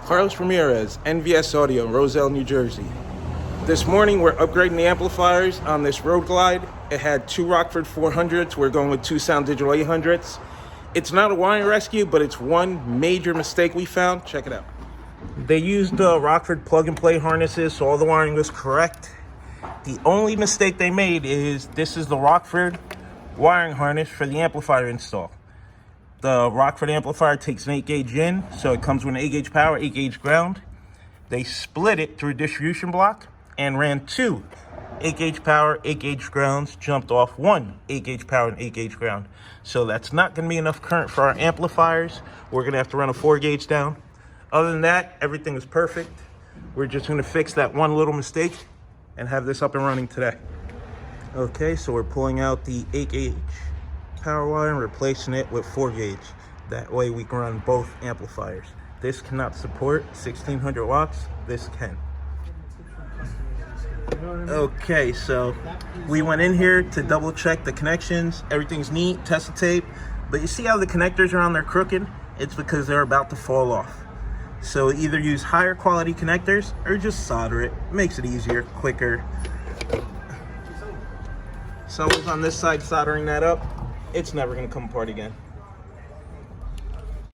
Carlos Ramirez, NVS Audio, Roselle, New Jersey. This morning we're upgrading the amplifiers on this Road Glide. It had two Rockford 400s. We're going with two Sound Digital 800s. It's not a wiring rescue, but it's one major mistake we found. Check it out. They used the Rockford plug-and-play harnesses, so all the wiring was correct. The only mistake they made is this is the Rockford wiring harness for the amplifier install. The Rockford amplifier takes an 8-gauge in, so it comes with an 8-gauge power, 8-gauge ground. They split it through a distribution block and ran two 8-gauge power, 8-gauge grounds, jumped off one 8-gauge power and 8-gauge ground. So that's not going to be enough current for our amplifiers. We're going to have to run a 4-gauge down. Other than that, everything is perfect. We're just going to fix that one little mistake and have this up and running today. Okay, so we're pulling out the 8-gauge power wire and replacing it with 4-gauge. That way we can run both amplifiers. This cannot support 1600 watts. This can. Okay, so we went in here to double check the connections. Everything's neat, test the tape. But you see how the connectors are on there crooked? It's because they're about to fall off. So either use higher quality connectors or just solder it. Makes it easier, quicker. Someone's on this side soldering that up. It's never gonna come apart again.